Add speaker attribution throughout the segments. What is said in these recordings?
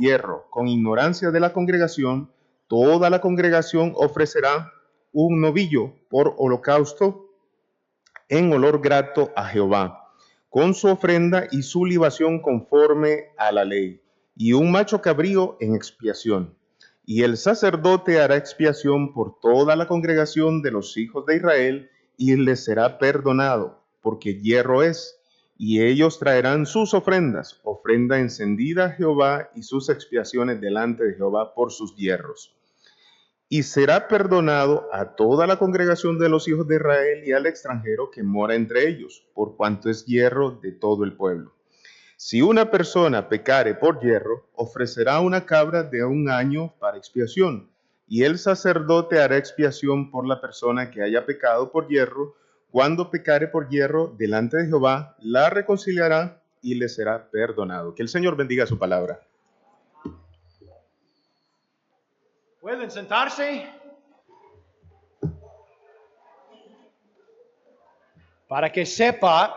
Speaker 1: hierro, con ignorancia de la congregación, toda la congregación ofrecerá un novillo por holocausto en olor grato a Jehová, con su ofrenda y su libación conforme a la ley, y un macho cabrío en expiación. Y el sacerdote hará expiación por toda la congregación de los hijos de Israel, y les será perdonado, porque hierro es. Y ellos traerán sus ofrendas, ofrenda encendida a Jehová, y sus expiaciones delante de Jehová por sus hierros. Y será perdonado a toda la congregación de los hijos de Israel y al extranjero que mora entre ellos, por cuanto es hierro de todo el pueblo. Si una persona pecare por hierro, ofrecerá una cabra de 1 año para expiación, y el sacerdote hará expiación por la persona que haya pecado por hierro. Cuando pecare por hierro delante de Jehová, la reconciliará y le será perdonado. Que el Señor bendiga su palabra.
Speaker 2: ¿Pueden sentarse? Para que sepa,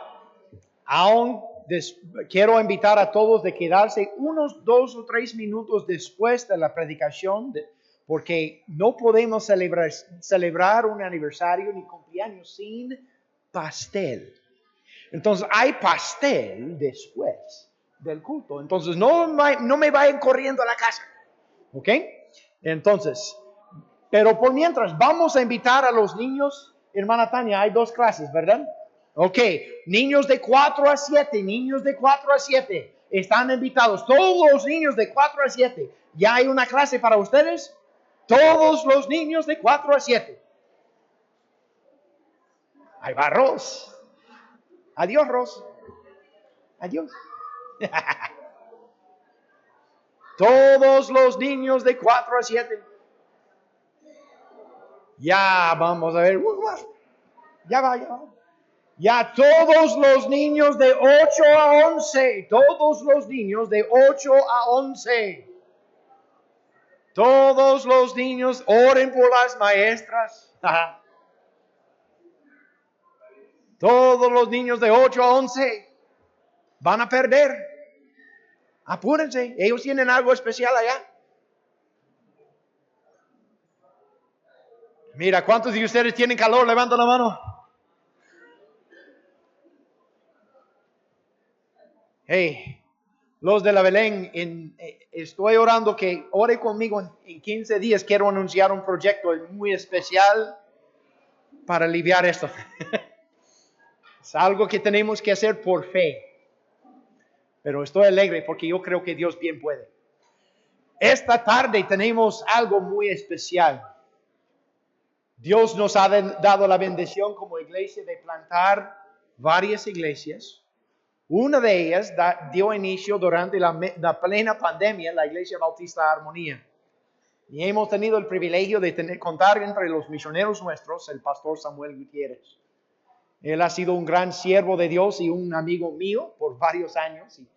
Speaker 2: quiero invitar a todos de quedarse unos 2 o 3 minutos después de la predicación, porque no podemos celebrar un aniversario ni cumpleaños sin pastel. Entonces hay pastel después del culto. Entonces no me vayan corriendo a la casa. ¿Ok? Entonces, pero por mientras vamos a invitar a los niños. Hermana Tania, hay 2 clases, ¿verdad? Ok, niños de 4 a 7, niños de 4 a 7 están invitados. Todos los niños de 4 a 7. ¿Ya hay una clase para ustedes? Todos los niños de 4 a 7. Ahí va Ros. Adiós, Ros. Adiós. Todos los niños de 4 a 7. Ya vamos a ver. Ya va. Ya todos los niños de 8 a 11. Todos los niños de 8 a 11. Todos los niños oren por las maestras. Todos los niños de 8 a 11 van a perder. Apúrense, ellos tienen algo especial allá. Mira, ¿cuántos de ustedes tienen calor? Levanta la mano. Hey, los de la Belén, estoy orando que ore conmigo en 15 días. Quiero anunciar un proyecto muy especial para aliviar esto. Es algo que tenemos que hacer por fe. Pero estoy alegre porque yo creo que Dios bien puede. Esta tarde tenemos algo muy especial. Dios nos ha dado la bendición como iglesia de plantar varias iglesias. Una de ellas dio inicio durante la plena pandemia, la Iglesia Bautista Armonía. Y hemos tenido el privilegio de contar entre los misioneros nuestros el pastor Samuel Gutiérrez. Él ha sido un gran siervo de Dios y un amigo mío por varios años. Y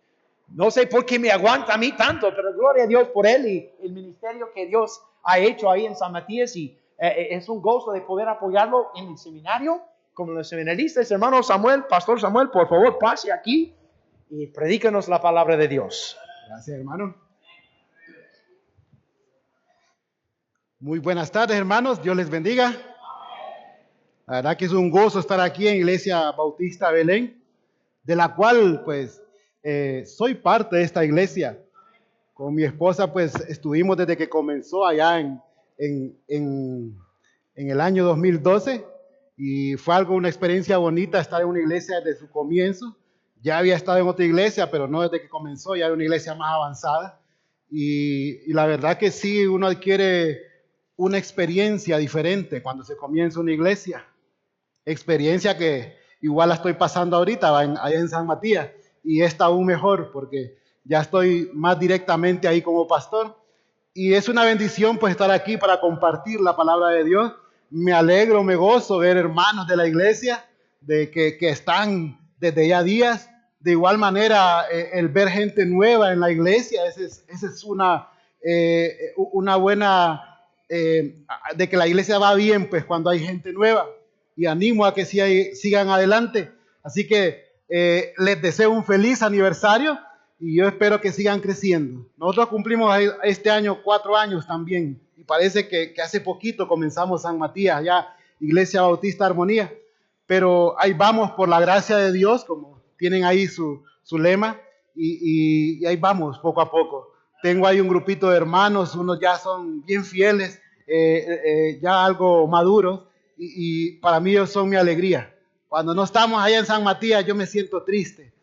Speaker 2: no sé por qué me aguanta a mí tanto, pero gloria a Dios por él y el ministerio que Dios ha hecho ahí en San Matías. Y es un gozo de poder apoyarlo en el seminario, como los seminaristas. Hermano Samuel, pastor Samuel, por favor, pase aquí y predícanos la palabra de Dios.
Speaker 3: Gracias, hermano. Muy buenas tardes, hermanos. Dios les bendiga. La verdad que es un gozo estar aquí en Iglesia Bautista Belén, de la cual, pues, soy parte de esta iglesia. Con mi esposa, pues, estuvimos desde que comenzó allá en el año 2012 y fue una experiencia bonita estar en una iglesia desde su comienzo. Ya había estado en otra iglesia, pero no desde que comenzó, ya era una iglesia más avanzada. Y la verdad que sí, uno adquiere una experiencia diferente cuando se comienza una iglesia. Experiencia que igual la estoy pasando ahorita allá en San Matías. Y esta aún mejor porque ya estoy más directamente ahí como pastor. Y es una bendición pues estar aquí para compartir la palabra de Dios. Me alegro, me gozo ver hermanos de la iglesia de que están desde ya días. De igual manera, el ver gente nueva en la iglesia, esa es una buena, de que la iglesia va bien, pues cuando hay gente nueva. Y animo a que sigan adelante. Así que les deseo un feliz aniversario. y yo espero que sigan creciendo. Nosotros cumplimos este año 4 años también, y parece que hace poquito comenzamos San Matías, ya Iglesia Bautista Armonía, pero ahí vamos por la gracia de Dios, como tienen ahí su lema, y ahí vamos poco a poco. Tengo ahí un grupito de hermanos, unos ya son bien fieles, ya algo maduros, y para mí ellos son mi alegría. Cuando no estamos allá en San Matías, yo me siento triste.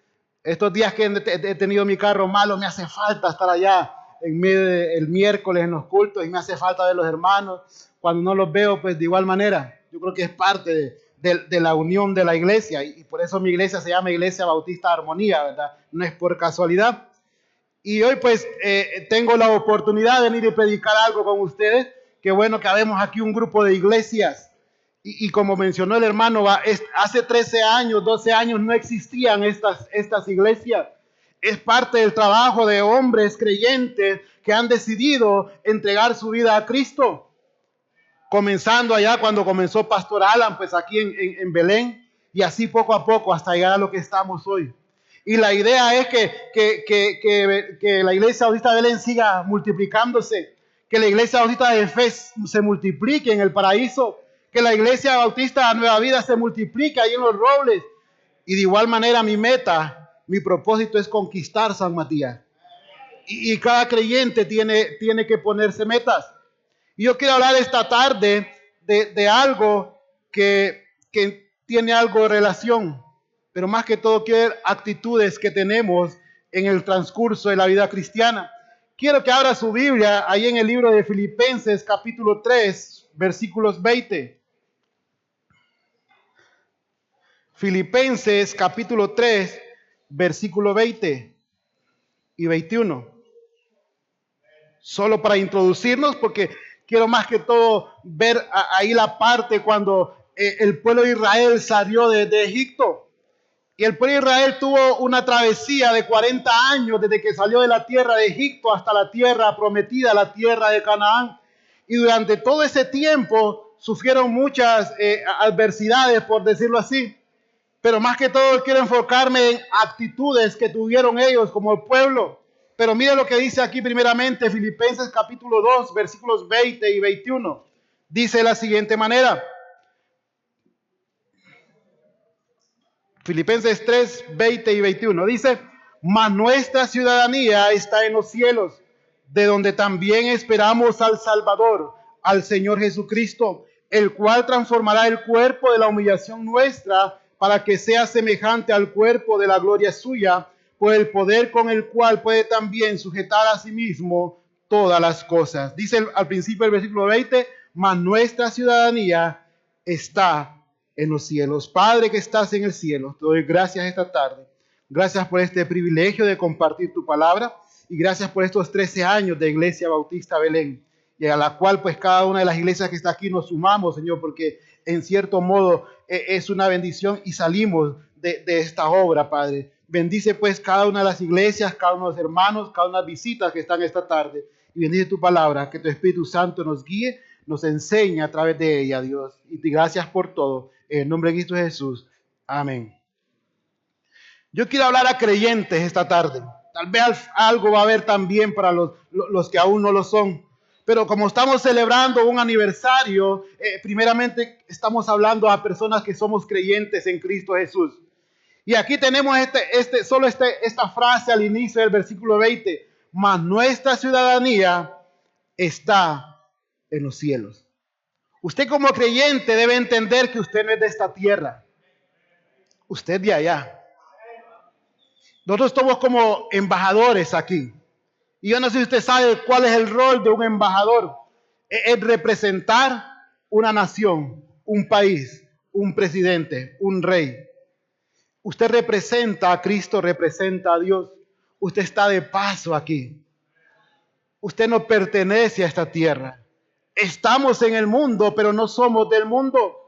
Speaker 3: Estos días que he tenido mi carro malo, me hace falta estar allá en medio el miércoles en los cultos, y me hace falta ver los hermanos. Cuando no los veo, pues de igual manera, yo creo que es parte de la unión de la iglesia, y por eso mi iglesia se llama Iglesia Bautista Armonía, ¿verdad? No es por casualidad. Y hoy pues tengo la oportunidad de venir y predicar algo con ustedes. Qué bueno que habemos aquí un grupo de iglesias. Y como mencionó el hermano, hace 13 años, 12 años no existían estas iglesias. Es parte del trabajo de hombres creyentes que han decidido entregar su vida a Cristo. Comenzando allá cuando comenzó Pastor Alan, pues aquí en Belén, y así poco a poco hasta llegar a lo que estamos hoy. Y la idea es que la Iglesia Bautista de Belén siga multiplicándose, que la Iglesia Bautista de Fe se multiplique en el paraíso, que la Iglesia Bautista Nueva Vida se multiplique ahí en los Robles. Y de igual manera mi meta, mi propósito es conquistar San Matías. Y cada creyente tiene que ponerse metas. Y yo quiero hablar esta tarde de algo que tiene algo de relación, pero más que todo quiero ver actitudes que tenemos en el transcurso de la vida cristiana. Quiero que abra su Biblia ahí en el libro de Filipenses capítulo 3, versículos 20. Filipenses capítulo 3, versículo 20 y 21. Solo para introducirnos, porque quiero más que todo ver ahí la parte cuando el pueblo de Israel salió de Egipto. Y el pueblo de Israel tuvo una travesía de 40 años desde que salió de la tierra de Egipto hasta la tierra prometida, la tierra de Canaán. Y durante todo ese tiempo sufrieron muchas adversidades, por decirlo así. Pero más que todo quiero enfocarme en actitudes que tuvieron ellos como pueblo. Pero mire lo que dice aquí primeramente Filipenses capítulo 2, versículos 20 y 21. Dice de la siguiente manera. Filipenses 3, 20 y 21. Dice, mas nuestra ciudadanía está en los cielos, de donde también esperamos al Salvador, al Señor Jesucristo, el cual transformará el cuerpo de la humillación nuestra para que sea semejante al cuerpo de la gloria suya, por el poder con el cual puede también sujetar a sí mismo todas las cosas. Dice al principio del versículo 20, mas nuestra ciudadanía está en los cielos. Padre que estás en el cielo, te doy gracias esta tarde. Gracias por este privilegio de compartir tu palabra y gracias por estos 13 años de Iglesia Bautista Belén, y a la cual pues cada una de las iglesias que está aquí nos sumamos, Señor, porque en cierto modo es una bendición y salimos de esta obra, Padre. Bendice pues cada una de las iglesias, cada uno de los hermanos, cada una de las visitas que están esta tarde. Y bendice tu palabra, que tu Espíritu Santo nos guíe, nos enseñe a través de ella, Dios. Y te gracias por todo. En el nombre de Cristo Jesús. Amén. Yo quiero hablar a creyentes esta tarde. Tal vez algo va a haber también para los que aún no lo son. Pero como estamos celebrando un aniversario, primeramente estamos hablando a personas que somos creyentes en Cristo Jesús. Y aquí tenemos esta frase al inicio del versículo 20. Mas nuestra ciudadanía está en los cielos. Usted como creyente debe entender que usted no es de esta tierra. Usted de allá. Nosotros estamos como embajadores aquí. Y yo no sé si usted sabe cuál es el rol de un embajador. Es representar una nación, un país, un presidente, un rey. Usted representa a Cristo, representa a Dios. Usted está de paso aquí. Usted no pertenece a esta tierra. Estamos en el mundo, pero no somos del mundo.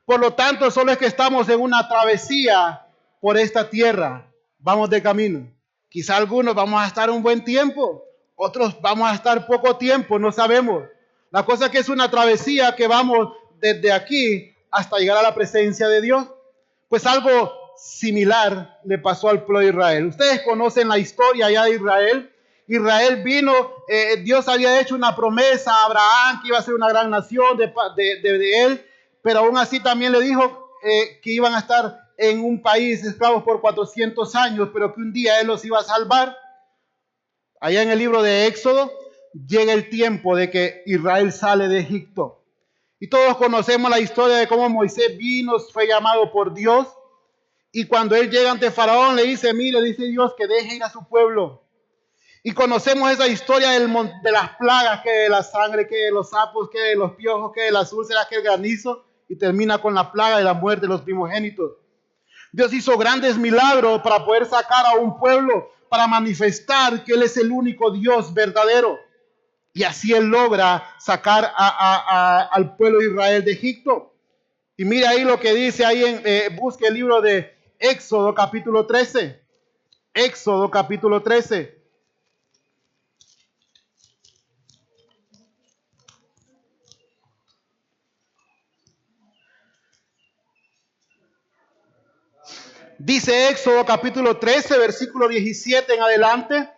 Speaker 3: Por lo tanto, solo es que estamos en una travesía por esta tierra. Vamos de camino. Quizá algunos vamos a estar un buen tiempo, otros vamos a estar poco tiempo, no sabemos. La cosa es que es una travesía que vamos desde aquí hasta llegar a la presencia de Dios. Pues algo similar le pasó al pueblo de Israel. Ustedes conocen la historia ya de Israel. Israel vino, Dios había hecho una promesa a Abraham que iba a ser una gran nación de él, pero aún así también le dijo que iban a estar en un país esclavos por 400 años, pero que un día él los iba a salvar. Allá en el libro de Éxodo llega el tiempo de que Israel sale de Egipto. Y todos conocemos la historia de cómo Moisés vino, fue llamado por Dios. Y cuando él llega ante Faraón, le dice, mire, dice Dios, que deje ir a su pueblo. Y conocemos esa historia de las plagas, que de la sangre, que de los sapos, que de los piojos, que de las úlceras, que el granizo. Y termina con la plaga de la muerte de los primogénitos. Dios hizo grandes milagros para poder sacar a un pueblo, para manifestar que Él es el único Dios verdadero. Y así Él logra sacar al pueblo de Israel de Egipto. Y mira ahí lo que dice ahí, busque el libro de Éxodo capítulo 13. Éxodo capítulo 13. Dice Éxodo capítulo 13, versículo 17 en adelante.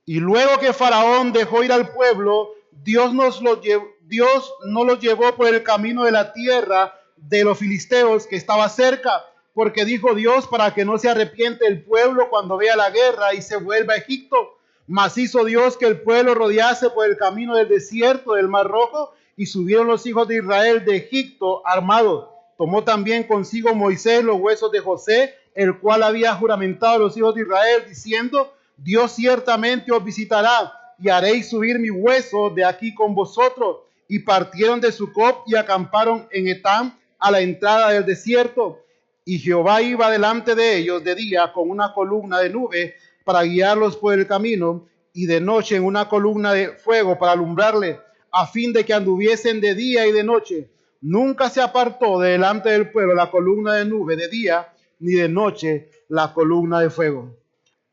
Speaker 3: Y luego que Faraón dejó ir al pueblo, Dios no los llevó por el camino de la tierra de los filisteos que estaba cerca, porque dijo Dios, para que no se arrepiente el pueblo cuando vea la guerra y se vuelva a Egipto. Mas hizo Dios que el pueblo rodease por el camino del desierto del Mar Rojo, y subieron los hijos de Israel de Egipto armados. Tomó también consigo Moisés los huesos de José, el cual había juramentado a los hijos de Israel, diciendo, Dios ciertamente os visitará, y haréis subir mi hueso de aquí con vosotros. Y partieron de Sucot y acamparon en Etam, a la entrada del desierto. Y Jehová iba delante de ellos de día con una columna de nube para guiarlos por el camino, y de noche en una columna de fuego para alumbrarle, a fin de que anduviesen de día y de noche. Nunca se apartó de delante del pueblo la columna de nube de día, ni de noche la columna de fuego.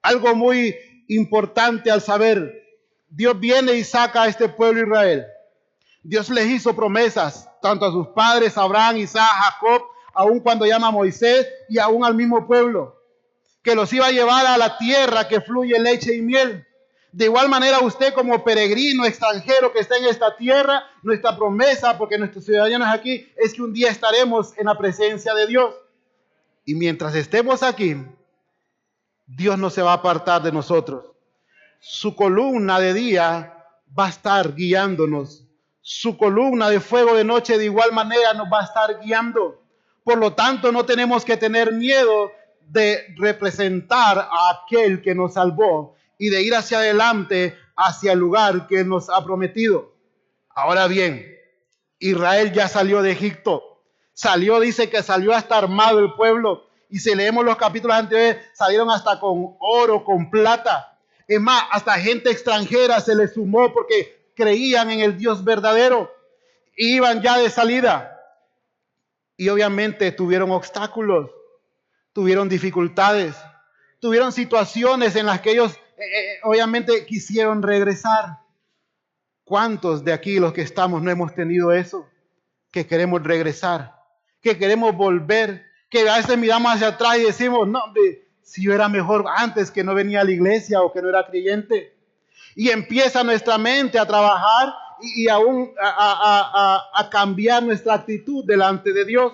Speaker 3: Algo muy importante al saber, Dios viene y saca a este pueblo Israel. Dios les hizo promesas, tanto a sus padres, Abraham, Isaac, Jacob, aun cuando llama a Moisés y aún al mismo pueblo, que los iba a llevar a la tierra que fluye leche y miel. De igual manera usted como peregrino extranjero que está en esta tierra, nuestra promesa, porque nuestros ciudadanos aquí, es que un día estaremos en la presencia de Dios. Y mientras estemos aquí, Dios no se va a apartar de nosotros. Su columna de día va a estar guiándonos. Su columna de fuego de noche de igual manera nos va a estar guiando. Por lo tanto, no tenemos que tener miedo de representar a aquel que nos salvó y de ir hacia adelante, hacia el lugar que nos ha prometido. Ahora bien, Israel ya salió de Egipto. Dice que salió hasta armado el pueblo. Y si leemos los capítulos anteriores, salieron hasta con oro, con plata. Es más, hasta gente extranjera se les sumó porque creían en el Dios verdadero. Iban ya de salida. Y obviamente tuvieron obstáculos, tuvieron dificultades, tuvieron situaciones en las que ellos obviamente quisieron regresar. ¿Cuántos de aquí los que estamos no hemos tenido eso? Que queremos regresar, que queremos volver, que a veces miramos hacia atrás y decimos, no, si yo era mejor antes, que no venía a la iglesia o que no era creyente. Y empieza nuestra mente a trabajar y aún a cambiar nuestra actitud delante de Dios.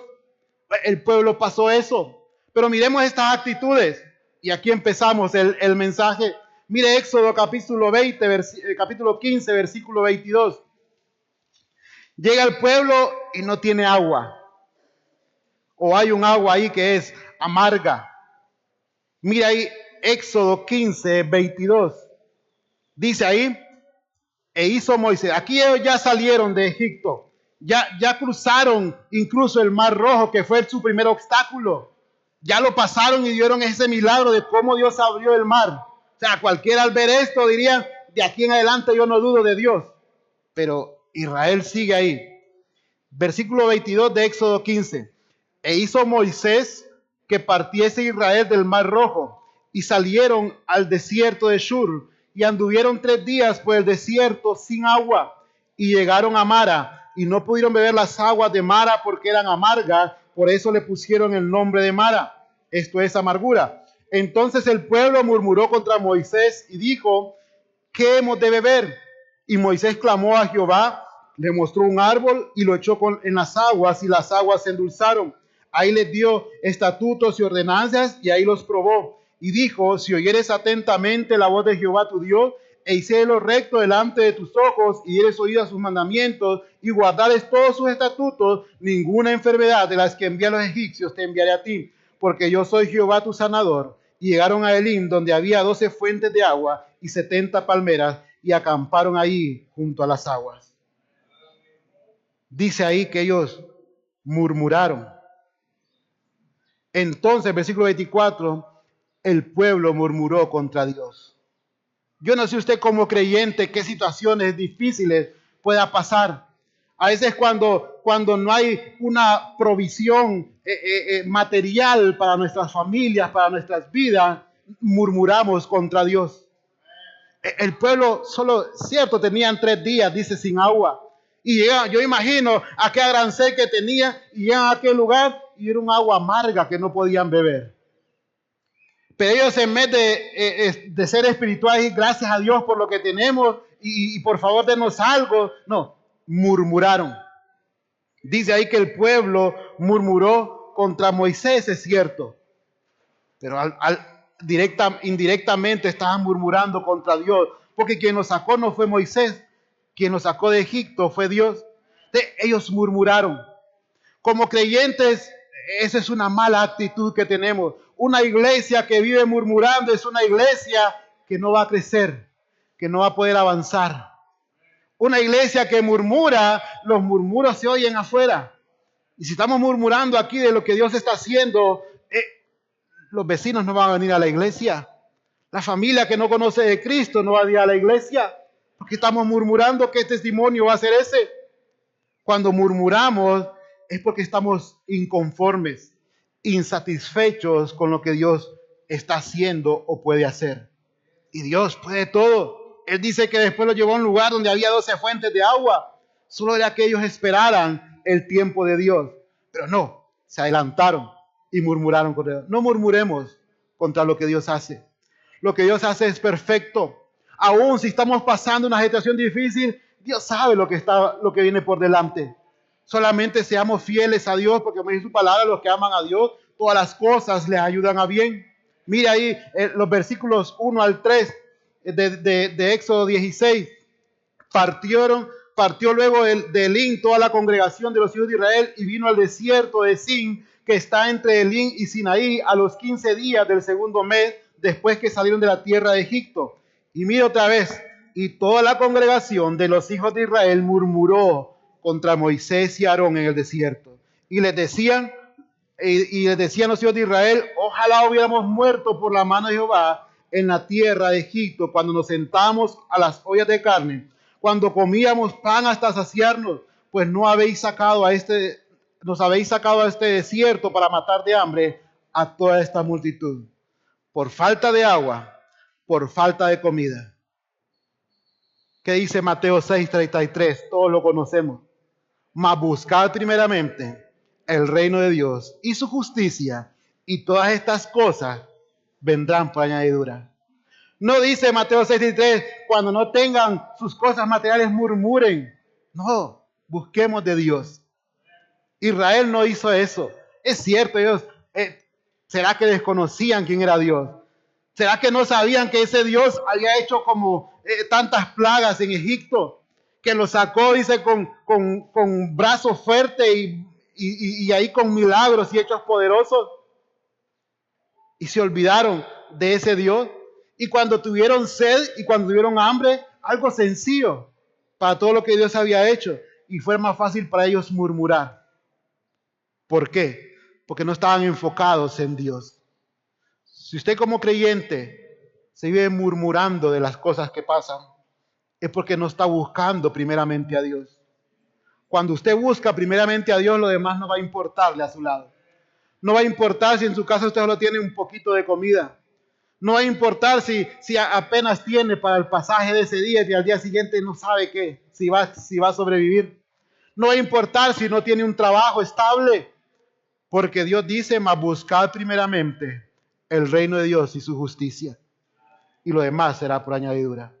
Speaker 3: El pueblo pasó eso. Pero miremos estas actitudes. Y aquí empezamos el mensaje. Mire Éxodo capítulo 15, versículo 22. Llega el pueblo y no tiene agua. O hay un agua ahí que es amarga. Mira ahí Éxodo 15, 22. Dice ahí, e hizo Moisés. Aquí ellos ya salieron de Egipto. Ya cruzaron incluso el Mar Rojo, que fue su primer obstáculo. Ya lo pasaron y vieron ese milagro de cómo Dios abrió el mar. O sea, cualquiera al ver esto diría, de aquí en adelante yo no dudo de Dios. Pero Israel sigue ahí. Versículo 22 de Éxodo 15. E hizo Moisés que partiese Israel del Mar Rojo, y salieron al desierto de Shur, y anduvieron 3 días por el desierto sin agua, y llegaron a Mara, y no pudieron beber las aguas de Mara porque eran amargas, por eso le pusieron el nombre de Mara. esto es amargura. Entonces el pueblo murmuró contra Moisés y dijo, ¿qué hemos de beber? Y Moisés clamó a Jehová, le mostró un árbol y lo echó en las aguas, y las aguas se endulzaron. Ahí les dio estatutos y ordenanzas, y ahí los probó. Y dijo, si oyeres atentamente la voz de Jehová tu Dios, e hicieres lo recto delante de tus ojos, y dieres oído a sus mandamientos, y guardares todos sus estatutos, ninguna enfermedad de las que envié a los egipcios te enviaré a ti, porque yo soy Jehová tu sanador. Y llegaron a Elim, donde había 12 fuentes de agua y 70 palmeras, y acamparon ahí junto a las aguas. Dice ahí que ellos murmuraron. Entonces, versículo 24, el pueblo murmuró contra Dios. Yo no sé usted como creyente qué situaciones difíciles pueda pasar. A veces cuando no hay una provisión material para nuestras familias, para nuestras vidas, murmuramos contra Dios. El pueblo solo, cierto, tenían 3 días, dice, sin agua. Y yo imagino aquella gran sed que tenía, y llegan a aquel lugar y era un agua amarga que no podían beber. Pero ellos, en vez de ser espirituales y gracias a Dios por lo que tenemos y por favor denos algo, no, murmuraron. Dice ahí que el pueblo murmuró contra Moisés, es cierto, pero indirectamente estaban murmurando contra Dios, porque quien nos sacó no fue Moisés, quien nos sacó de Egipto fue Dios. Ellos murmuraron. Como creyentes, esa es una mala actitud que tenemos. Una iglesia que vive murmurando es una iglesia que no va a crecer, que no va a poder avanzar. Una iglesia que murmura, los murmuros se oyen afuera. Y si estamos murmurando aquí de lo que Dios está haciendo, los vecinos no van a venir a la iglesia. La familia que no conoce de Cristo no va a ir a la iglesia. Porque estamos murmurando. ¿Qué testimonio va a ser ese? Cuando murmuramos es porque estamos inconformes, insatisfechos con lo que Dios está haciendo o puede hacer. Y Dios puede todo. Él dice que después lo llevó a un lugar donde había 12 fuentes de agua. Solo era que ellos esperaran el tiempo de Dios. Pero no, se adelantaron y murmuraron contra Dios. No murmuremos contra lo que Dios hace. Lo que Dios hace es perfecto. Aún si estamos pasando una situación difícil, Dios sabe lo que viene por delante. Solamente seamos fieles a Dios, porque como dice su palabra, los que aman a Dios, todas las cosas les ayudan a bien. Mira ahí los versículos 1 al 3 de Éxodo 16. Partió luego de Elim toda la congregación de los hijos de Israel y vino al desierto de Sin, que está entre Elim y Sinaí, a los 15 días del segundo mes, después que salieron de la tierra de Egipto. Y mira otra vez, y toda la congregación de los hijos de Israel murmuró contra Moisés y Aarón en el desierto. Y les decían los hijos de Israel, ojalá hubiéramos muerto por la mano de Jehová en la tierra de Egipto, cuando nos sentamos a las ollas de carne, cuando comíamos pan hasta saciarnos, pues nos habéis sacado a este desierto para matar de hambre a toda esta multitud, por falta de agua, por falta de comida. ¿Qué dice Mateo 6:33? Todos lo conocemos. Mas buscad primeramente el reino de Dios y su justicia, y todas estas cosas vendrán por añadidura. No dice Mateo 6:33, cuando no tengan sus cosas materiales murmuren. No, busquemos de Dios. Israel no hizo eso. Es cierto, ellos, ¿será que desconocían quién era Dios? ¿Será que no sabían que ese Dios había hecho como tantas plagas en Egipto? Que los sacó, dice, con brazos fuertes y ahí con milagros y hechos poderosos. Y se olvidaron de ese Dios. Y cuando tuvieron sed y cuando tuvieron hambre, algo sencillo para todo lo que Dios había hecho. Y fue más fácil para ellos murmurar. ¿Por qué? Porque no estaban enfocados en Dios. Si usted como creyente se vive murmurando de las cosas que pasan, es porque no está buscando primeramente a Dios. Cuando usted busca primeramente a Dios, lo demás no va a importarle a su lado. No va a importar si en su casa usted solo tiene un poquito de comida. No va a importar si apenas tiene para el pasaje de ese día y al día siguiente no sabe si va a sobrevivir. No va a importar si no tiene un trabajo estable. Porque Dios dice, mas buscad primeramente el reino de Dios y su justicia, y lo demás será por añadidura.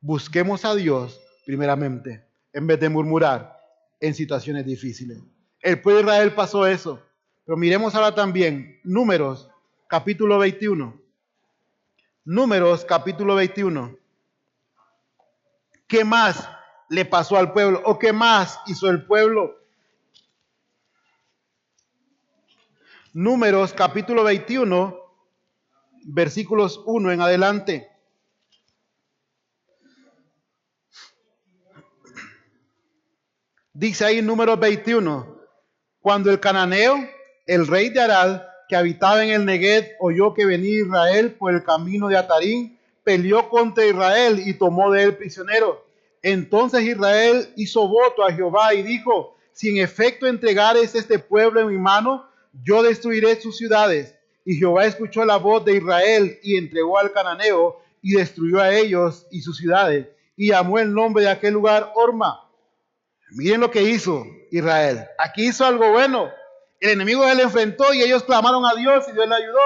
Speaker 3: Busquemos a Dios primeramente, en vez de murmurar en situaciones difíciles. El pueblo de Israel pasó eso. Pero miremos ahora también Números, capítulo 21. Números, capítulo 21. ¿Qué más le pasó al pueblo? ¿O qué más hizo el pueblo? Números, capítulo 21, versículos 1 en adelante. Dice ahí Números 21, cuando el cananeo, el rey de Arad, que habitaba en el Neguev, oyó que venía Israel por el camino de Atarín, peleó contra Israel y tomó de él prisionero. Entonces Israel hizo voto a Jehová y dijo, si en efecto entregares este pueblo en mi mano, yo destruiré sus ciudades. Y Jehová escuchó la voz de Israel y entregó al cananeo y destruyó a ellos y sus ciudades. Y llamó el nombre de aquel lugar Orma. Miren lo que hizo Israel. Aquí hizo algo bueno. El enemigo se le enfrentó y ellos clamaron a Dios y Dios le ayudó.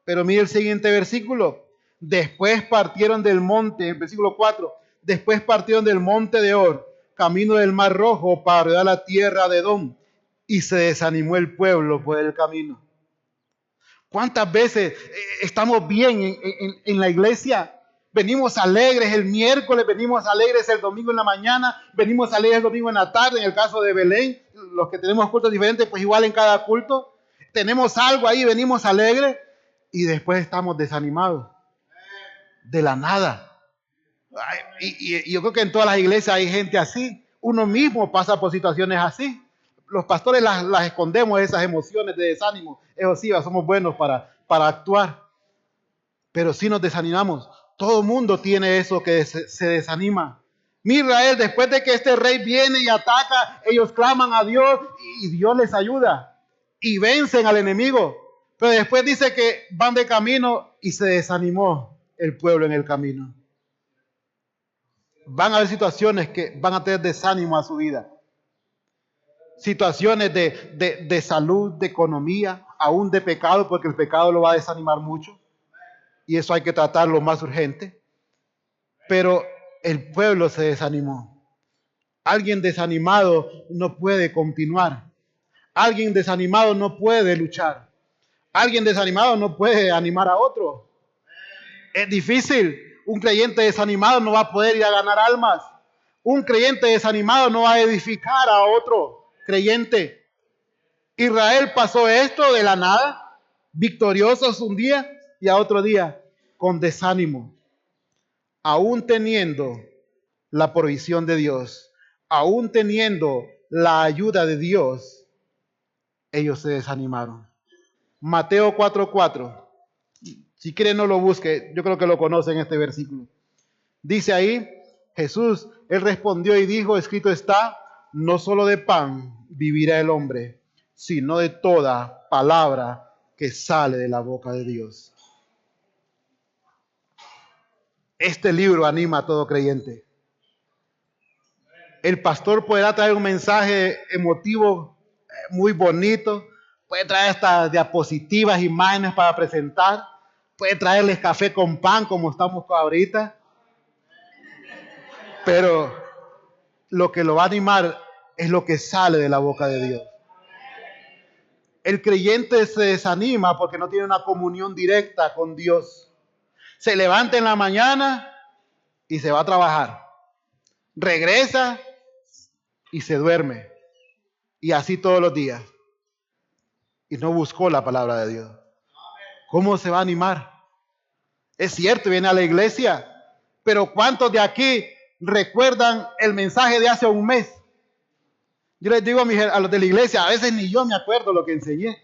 Speaker 3: Pero mire el siguiente versículo. Después partieron del monte, versículo 4. Después partieron del monte de Or, camino del Mar Rojo, para rodear la tierra de Edom. Y se desanimó el pueblo por el camino. ¿Cuántas veces estamos bien en la iglesia? Venimos alegres el miércoles, venimos alegres el domingo en la mañana, venimos alegres el domingo en la tarde, en el caso de Belén, los que tenemos cultos diferentes, pues igual en cada culto. Tenemos algo ahí, venimos alegres y después estamos desanimados. De la nada. Y yo creo que en todas las iglesias hay gente así. Uno mismo pasa por situaciones así. Los pastores las escondemos, esas emociones de desánimo. Eso sí, somos buenos para actuar. Pero si nos desanimamos, todo mundo tiene eso que se desanima. Israel, después de que este rey viene y ataca, ellos claman a Dios y Dios les ayuda. Y vencen al enemigo. Pero después dice que van de camino y se desanimó el pueblo en el camino. Van a haber situaciones que van a tener desánimo a su vida. Situaciones de salud, de economía, aún de pecado, porque el pecado lo va a desanimar mucho. Y eso hay que tratarlo más urgente. Pero el pueblo se desanimó. Alguien desanimado no puede continuar. Alguien desanimado no puede luchar. Alguien desanimado no puede animar a otro. Es difícil. Un creyente desanimado no va a poder ir a ganar almas. Un creyente desanimado no va a edificar a otro creyente. Israel pasó esto de la nada, victoriosos un día y a otro día con desánimo. Aún teniendo la provisión de Dios, aún teniendo la ayuda de Dios, ellos se desanimaron. Mateo 4:4. Si quieren no lo busque, yo creo que lo conocen este versículo. Dice ahí, Jesús, él respondió y dijo, escrito está, no solo de pan vivirá el hombre, sino de toda palabra que sale de la boca de Dios. Este libro anima a todo creyente. El pastor podrá traer un mensaje emotivo muy bonito, puede traer estas diapositivas, imágenes para presentar, puede traerles café con pan como estamos ahorita, pero lo que lo va a animar es lo que sale de la boca de Dios. El creyente se desanima porque no tiene una comunión directa con Dios. Se levanta en la mañana y se va a trabajar. Regresa y se duerme. Y así todos los días. Y no buscó la palabra de Dios. ¿Cómo se va a animar? Es cierto, viene a la iglesia, pero ¿cuántos de aquí recuerdan el mensaje de hace un mes? Yo les digo a los de la iglesia, a veces ni yo me acuerdo lo que enseñé.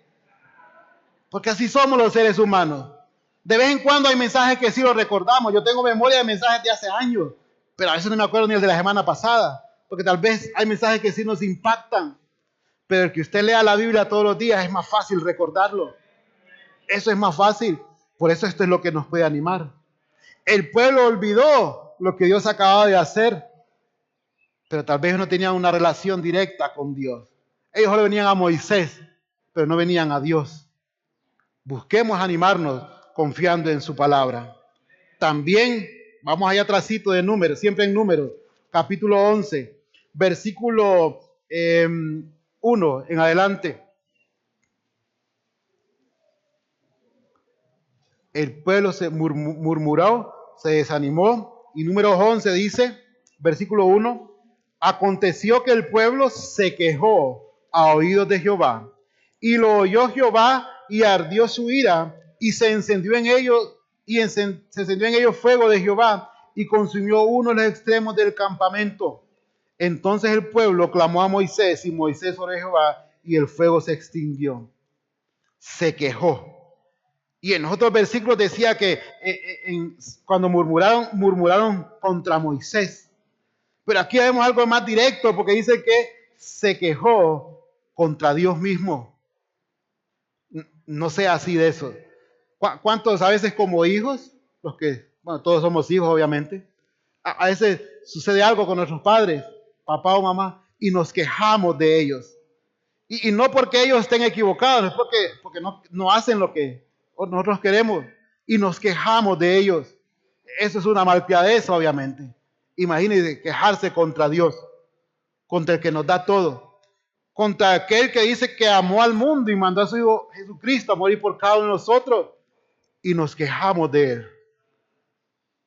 Speaker 3: Porque así somos los seres humanos. De vez en cuando hay mensajes que sí los recordamos. Yo tengo memoria de mensajes de hace años, pero a veces no me acuerdo ni el de la semana pasada, porque tal vez hay mensajes que sí nos impactan. Pero el que usted lea la Biblia todos los días es más fácil recordarlo. Eso es más fácil. Por eso esto es lo que nos puede animar. El pueblo olvidó lo que Dios acababa de hacer, pero tal vez no tenían una relación directa con Dios. Ellos solo venían a Moisés pero no venían a Dios. Busquemos animarnos confiando en su palabra. También, vamos allá atrásito de Números, siempre en Números, capítulo 11, versículo 1 en adelante. El pueblo se murmuró, se desanimó, y Números 11 dice, versículo 1, aconteció que el pueblo se quejó a oídos de Jehová, y lo oyó Jehová, y ardió su ira, y se encendió en ellos, se encendió en ellos fuego de Jehová, y consumió uno de los extremos del campamento. Entonces el pueblo clamó a Moisés, y Moisés oró a Jehová, y el fuego se extinguió. Se quejó. Y en los otros versículos decía que cuando murmuraron contra Moisés. Pero aquí vemos algo más directo, porque dice que se quejó contra Dios mismo. No sea así de eso. ¿Cuántos a veces como hijos, bueno, todos somos hijos obviamente, a veces sucede algo con nuestros padres, papá o mamá, y nos quejamos de ellos? Y no porque ellos estén equivocados, es porque no hacen lo que nosotros queremos, y nos quejamos de ellos. Eso es una malcriadeza, obviamente. Imagínense quejarse contra Dios, contra el que nos da todo, contra aquel que dice que amó al mundo y mandó a su Hijo Jesucristo a morir por cada uno de nosotros, y nos quejamos de él.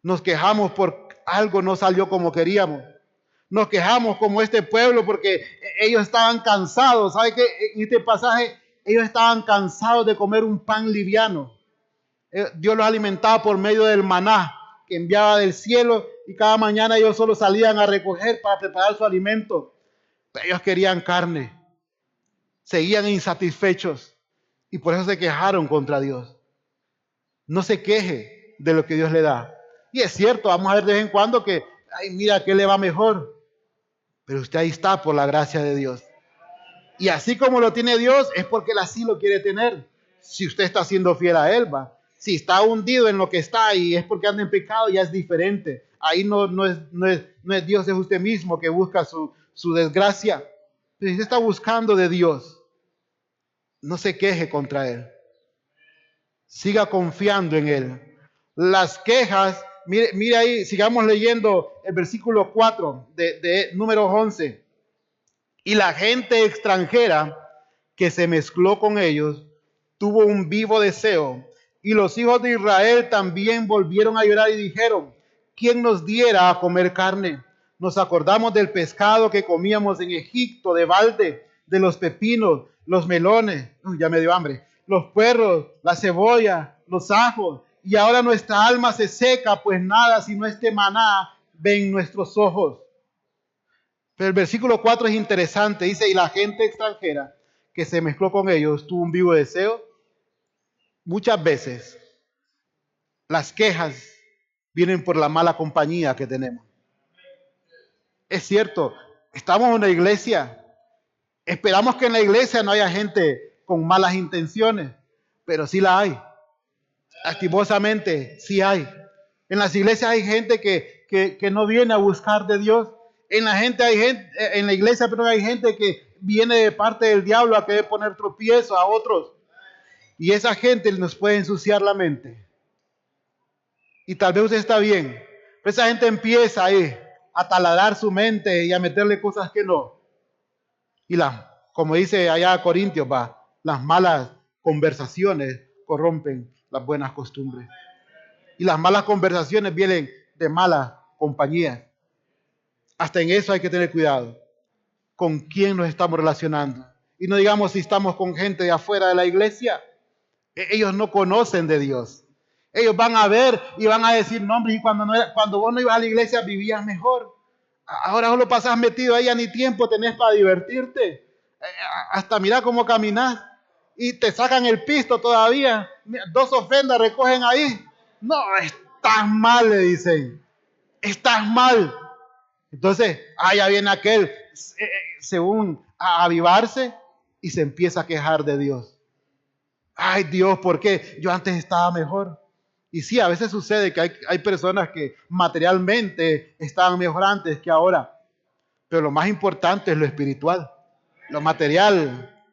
Speaker 3: Nos quejamos por algo no salió como queríamos. Nos quejamos como este pueblo porque ellos estaban cansados. ¿Sabe qué? En este pasaje ellos estaban cansados de comer un pan liviano. Dios los alimentaba por medio del maná que enviaba del cielo, y cada mañana ellos solo salían a recoger para preparar su alimento. Pero ellos querían carne. Seguían insatisfechos y por eso se quejaron contra Dios. No se queje de lo que Dios le da. Y es cierto, vamos a ver de vez en cuando que, ay, mira que le va mejor. Pero usted ahí está por la gracia de Dios. Y así como lo tiene Dios, es porque Él así lo quiere tener. Si usted está siendo fiel a Él, va. Si está hundido en lo que está y es porque anda en pecado, ya es diferente. Ahí no es Dios, es usted mismo que busca su desgracia. Pero si usted está buscando de Dios, no se queje contra Él. Siga confiando en Él. Las quejas, mire ahí, sigamos leyendo el versículo 4 de Números 11. Y la gente extranjera que se mezcló con ellos tuvo un vivo deseo. Y los hijos de Israel también volvieron a llorar y dijeron, ¿quién nos diera a comer carne? Nos acordamos del pescado que comíamos en Egipto, de balde, de los pepinos, los melones, ya me dio hambre, los puerros, la cebolla, los ajos. Y ahora nuestra alma se seca, pues nada sino este maná ven nuestros ojos. Pero el versículo 4 es interesante. Dice, y la gente extranjera que se mezcló con ellos tuvo un vivo deseo. Muchas veces las quejas vienen por la mala compañía que tenemos. Es cierto, estamos en una iglesia. Esperamos que en la iglesia no haya gente con malas intenciones, pero sí la hay. Lastimosamente, sí hay. En las iglesias hay gente que no viene a buscar de Dios. En la iglesia, pero hay gente que viene de parte del diablo a querer poner tropiezo a otros. Y esa gente nos puede ensuciar la mente. Y tal vez usted está bien, pero esa gente empieza ahí a taladrar su mente y a meterle cosas que no. Y como dice allá Corintios, las malas conversaciones corrompen las buenas costumbres. Y las malas conversaciones vienen de malas compañías. Hasta en eso hay que tener cuidado. ¿Con quién nos estamos relacionando? Y no digamos si estamos con gente de afuera de la iglesia. Ellos no conocen de Dios. Ellos van a ver y van a decir, no, hombre, y cuando vos no ibas a la iglesia vivías mejor. Ahora solo pasás metido ahí, ya ni tiempo tenés para divertirte. Hasta mira cómo caminás. Y te sacan el pisto todavía. 2 ofrendas recogen ahí. No, estás mal, le dicen. Estás mal. Entonces, ya viene aquel, según a avivarse, y se empieza a quejar de Dios. Ay, Dios, ¿por qué? Yo antes estaba mejor. Y sí, a veces sucede que hay personas que materialmente estaban mejor antes que ahora. Pero lo más importante es lo espiritual. Lo material,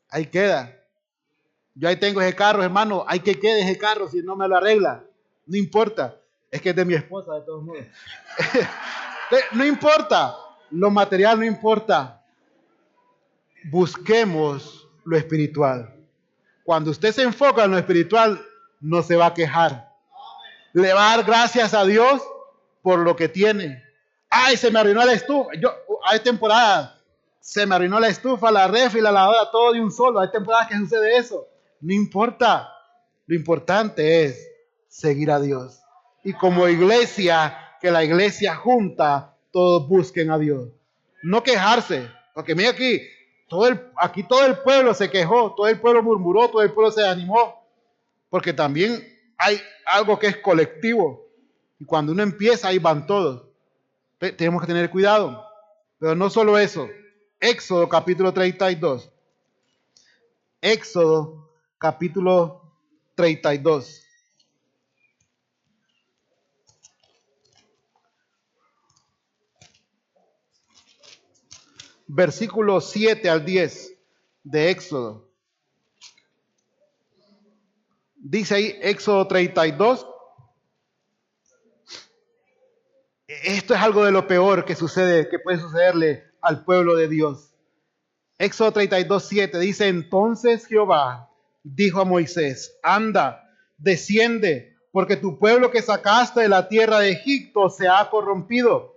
Speaker 3: ahí queda. Yo ahí tengo ese carro, hermano, hay que quede ese carro si no me lo arregla. No importa, es que es de mi esposa de todos modos. No importa, lo material no importa. Busquemos lo espiritual. Cuando usted se enfoca en lo espiritual, no se va a quejar. Le va a dar gracias a Dios por lo que tiene. Ay, se me arruinó la estufa. Hay temporadas, se me arruinó la estufa, la refri, la lavadora, todo de un solo. Hay temporadas que sucede eso. No importa. Lo importante es seguir a Dios. Y como iglesia, que la iglesia junta, todos busquen a Dios. No quejarse. Porque mira aquí todo el pueblo se quejó, todo el pueblo murmuró, todo el pueblo se animó. Porque también hay algo que es colectivo. Y cuando uno empieza, ahí van todos. Tenemos que tener cuidado. Pero no solo eso. Éxodo capítulo 32. Éxodo capítulo 32. Versículos 7 al 10 de Éxodo. Dice ahí Éxodo 32. Esto es algo de lo peor que sucede, que puede sucederle al pueblo de Dios. Éxodo 32, 7 dice: entonces Jehová dijo a Moisés: anda, desciende, porque tu pueblo que sacaste de la tierra de Egipto se ha corrompido.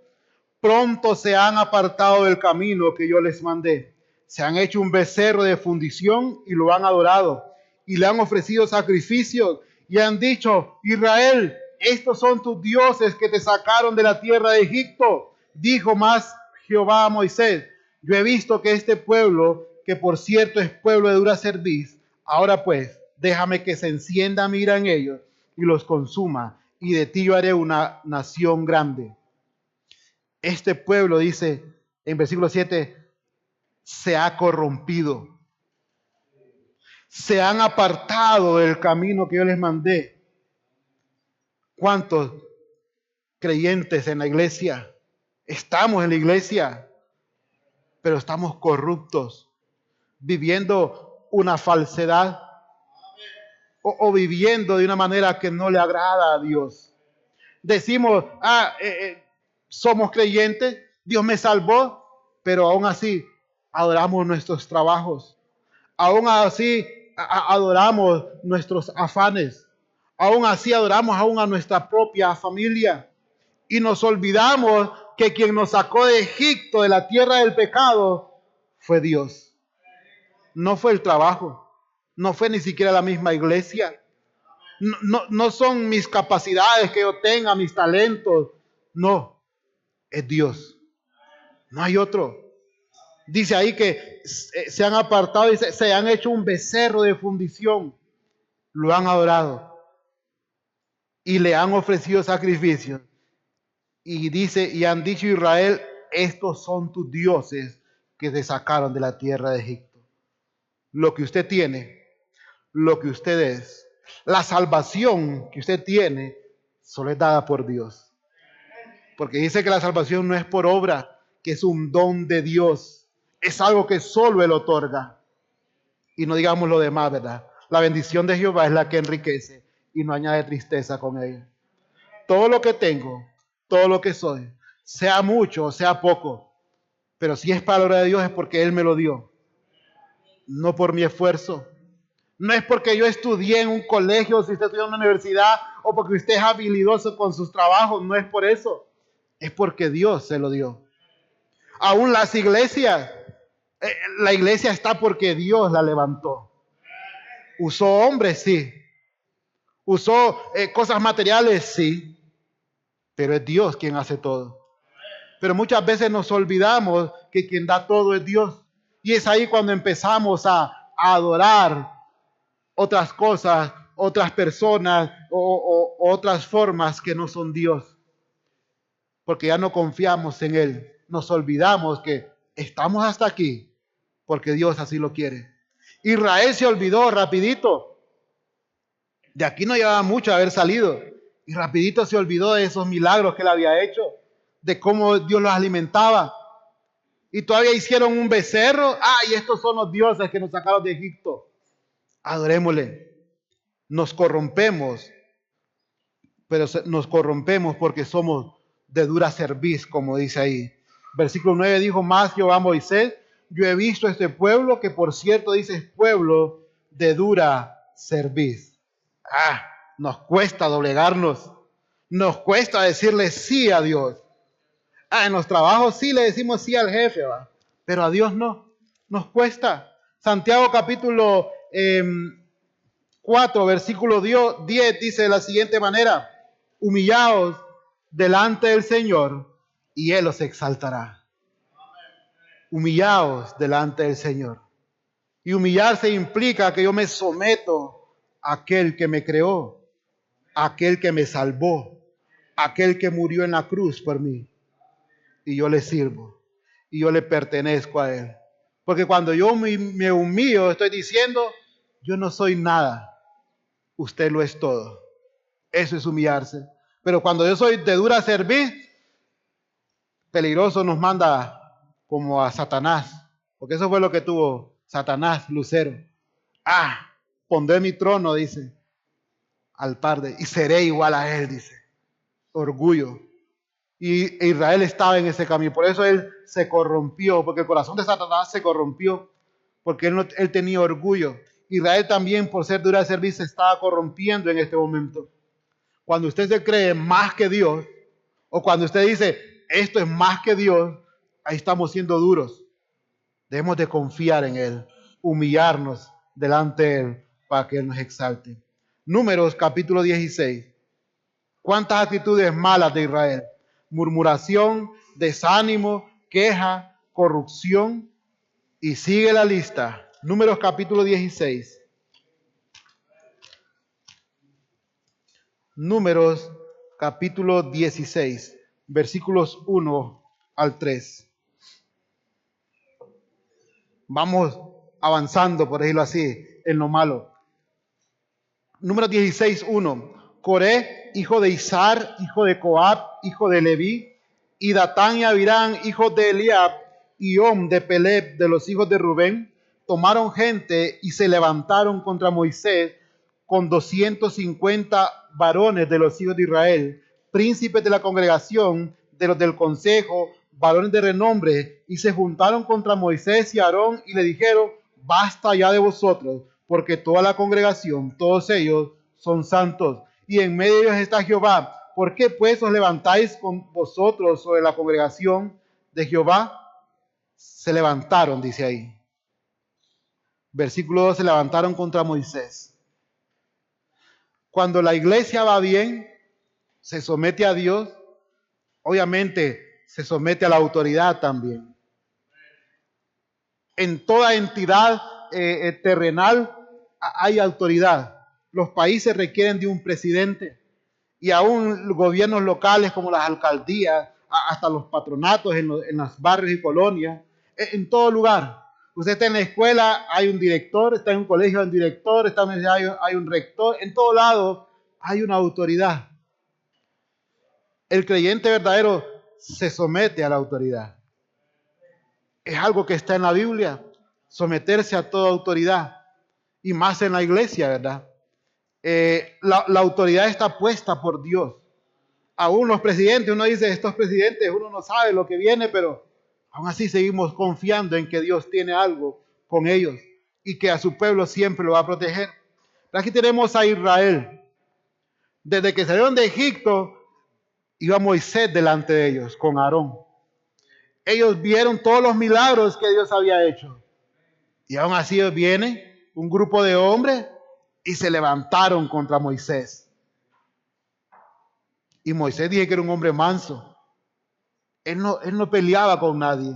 Speaker 3: Pronto se han apartado del camino que yo les mandé. Se han hecho un becerro de fundición y lo han adorado. Y le han ofrecido sacrificios y han dicho: Israel, estos son tus dioses que te sacaron de la tierra de Egipto. Dijo más Jehová a Moisés: yo he visto que este pueblo, que por cierto es pueblo de dura cerviz, ahora pues, déjame que se encienda mi ira en ellos y los consuma, y de ti yo haré una nación grande. Este pueblo, dice en versículo 7, se ha corrompido. Se han apartado del camino que yo les mandé. ¿Cuántos creyentes en la iglesia? Estamos en la iglesia, pero estamos corruptos, viviendo una falsedad o viviendo de una manera que no le agrada a Dios. Decimos: somos creyentes, Dios me salvó, pero aún así adoramos nuestros trabajos, aún así adoramos nuestros afanes, aún así adoramos aún a nuestra propia familia, y nos olvidamos que quien nos sacó de Egipto, de la tierra del pecado, fue Dios. No fue el trabajo, no fue ni siquiera la misma iglesia, no son mis capacidades que yo tenga, mis talentos, no, es Dios, no hay otro. Dice ahí que se han apartado, dice, se han hecho un becerro de fundición, lo han adorado y le han ofrecido sacrificios. Y dice: y han dicho Israel, estos son tus dioses que te sacaron de la tierra de Egipto. Lo que usted tiene, lo que usted es, la salvación que usted tiene, solo es dada por Dios. Porque dice que la salvación no es por obra, que es un don de Dios. Es algo que solo Él otorga. Y no digamos lo demás, ¿verdad? La bendición de Jehová es la que enriquece y no añade tristeza con ella. Todo lo que tengo, todo lo que soy, sea mucho o sea poco, pero si es palabra de Dios es porque Él me lo dio. No por mi esfuerzo. No es porque yo estudié en un colegio, si usted estudió en una universidad, o porque usted es habilidoso con sus trabajos. No es por eso. Es porque Dios se lo dio. Aún las iglesias, la iglesia está porque Dios la levantó. Usó hombres, sí. Usó cosas materiales, sí. Pero es Dios quien hace todo. Pero muchas veces nos olvidamos que quien da todo es Dios. Y es ahí cuando empezamos a adorar otras cosas, otras personas o otras formas que no son Dios. Porque ya no confiamos en Él. Nos olvidamos que estamos hasta aquí porque Dios así lo quiere. Israel se olvidó rapidito. De aquí no llevaba mucho haber salido. Y rapidito se olvidó de esos milagros que Él había hecho, de cómo Dios los alimentaba. Y todavía hicieron un becerro. Y estos son los dioses que nos sacaron de Egipto. Adorémosle. Nos corrompemos, pero nos corrompemos porque somos de dura cerviz, como dice ahí. Versículo 9 dijo más Jehová a Moisés: yo he visto este pueblo, que por cierto dice es pueblo de dura cerviz. Nos cuesta doblegarnos, nos cuesta decirle sí a Dios. En los trabajos sí le decimos sí al jefe, ¿va? Pero a Dios no, nos cuesta. Santiago capítulo 4, versículo 10 dice de la siguiente manera: humillaos delante del Señor y Él os exaltará. Humillaos delante del Señor. Y humillarse implica que yo me someto a aquel que me creó, a aquel que me salvó, a aquel que murió en la cruz por mí. Y yo le sirvo, y yo le pertenezco a Él. Porque cuando yo me humillo, estoy diciendo: yo no soy nada, usted lo es todo. Eso es humillarse. Pero cuando yo soy de dura cerviz, peligroso nos manda como a Satanás. Porque eso fue lo que tuvo Satanás, Lucero. Pondré mi trono, dice, al par de, y seré igual a él, dice. Orgullo. Y Israel estaba en ese camino. Por eso él se corrompió, porque el corazón de Satanás se corrompió, porque él tenía orgullo. Israel también, por ser dura de servicio, se estaba corrompiendo en este momento. Cuando usted se cree más que Dios, o cuando usted dice, esto es más que Dios, ahí estamos siendo duros. Debemos de confiar en Él, humillarnos delante de Él para que Él nos exalte. Números capítulo 16. ¿Cuántas actitudes malas de Israel? Murmuración, desánimo, queja, corrupción. Y sigue la lista. Números capítulo 16. Números capítulo 16, versículos 1 al 3. Vamos avanzando, por decirlo así, en lo malo. Número 16, 1. Coré, hijo de Izar, hijo de Coab, hijo de Leví, y Datán y Abirán, hijos de Eliab, y Om de Peleb, de los hijos de Rubén, tomaron gente y se levantaron contra Moisés con 250 varones de los hijos de Israel, príncipes de la congregación, de los del consejo, varones de renombre, y se juntaron contra Moisés y Aarón y le dijeron: basta ya de vosotros, porque toda la congregación, todos ellos son santos, y en medio de ellos está Jehová. ¿Por qué pues os levantáis con vosotros sobre la congregación de Jehová? Se levantaron, dice ahí. Versículo 2, se levantaron contra Moisés. Cuando la iglesia va bien, se somete a Dios, obviamente se somete a la autoridad también. En toda entidad terrenal hay autoridad. Los países requieren de un presidente, y aún gobiernos locales como las alcaldías, hasta los patronatos en los barrios y colonias, en todo lugar. Usted está en la escuela, hay un director; está en un colegio, hay un director; está en la universidad, hay un rector. En todo lado hay una autoridad. El creyente verdadero se somete a la autoridad. Es algo que está en la Biblia, someterse a toda autoridad, y más en la iglesia, ¿verdad? La autoridad está puesta por Dios. Aún los presidentes, uno dice, estos presidentes, uno no sabe lo que viene, pero aún así seguimos confiando en que Dios tiene algo con ellos y que a su pueblo siempre lo va a proteger. Aquí tenemos a Israel. Desde que salieron de Egipto, iba Moisés delante de ellos con Aarón. Ellos vieron todos los milagros que Dios había hecho. Y aún así viene un grupo de hombres y se levantaron contra Moisés. Y Moisés dije que era un hombre manso. Él no peleaba con nadie.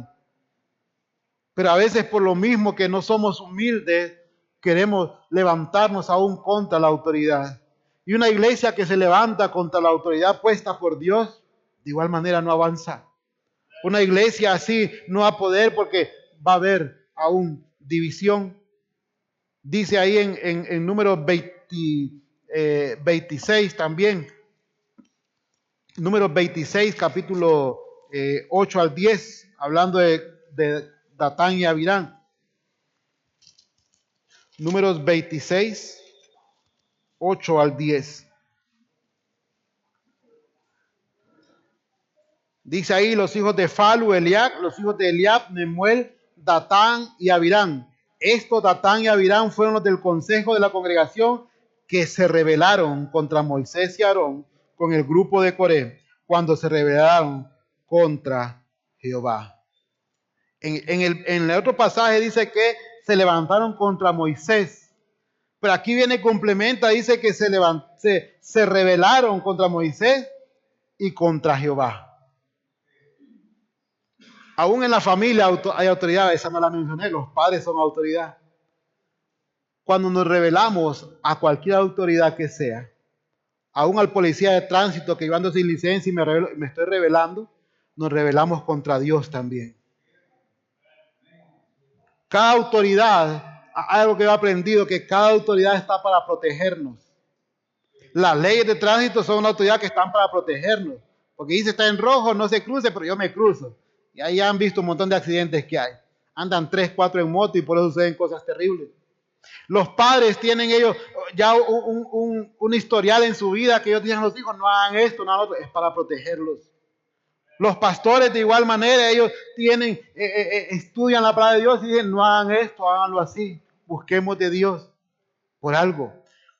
Speaker 3: Pero a veces, por lo mismo que no somos humildes, queremos levantarnos aún contra la autoridad. Y una iglesia que se levanta contra la autoridad puesta por Dios, de igual manera no avanza. Una iglesia así no va a poder, porque va a haber aún división. Dice ahí en número 26 también. Números 26, capítulo 8 al 10, hablando de Datán y Abirán. Números 26, 8 al 10. Dice ahí los hijos de Falu, Eliab, los hijos de Eliab, Nemuel, Datán y Abirán. Estos Datán y Abirán fueron los del consejo de la congregación que se rebelaron contra Moisés y Aarón con el grupo de Coré cuando se rebelaron contra Jehová. En el otro pasaje dice que se levantaron contra Moisés, pero aquí viene complementa, dice que se rebelaron contra Moisés y contra Jehová. Aún en la familia hay autoridad, esa no la mencioné, los padres son autoridad. Cuando nos rebelamos a cualquier autoridad que sea, aún al policía de tránsito que yo ando sin licencia y me estoy rebelando, nos rebelamos contra Dios también. Cada autoridad, algo que he aprendido, que cada autoridad está para protegernos. Las leyes de tránsito son una autoridad que están para protegernos. Porque dice está en rojo, no se cruce, pero yo me cruzo. Y ahí han visto un montón de accidentes que hay. Andan 3, 4 en moto y por eso suceden cosas terribles. Los padres tienen ellos ya un historial en su vida que ellos dicen a los hijos, no hagan esto, no hagan lo otro. Es para protegerlos. Los pastores de igual manera, ellos estudian la palabra de Dios y dicen, no hagan esto, háganlo así. Busquemos de Dios por algo.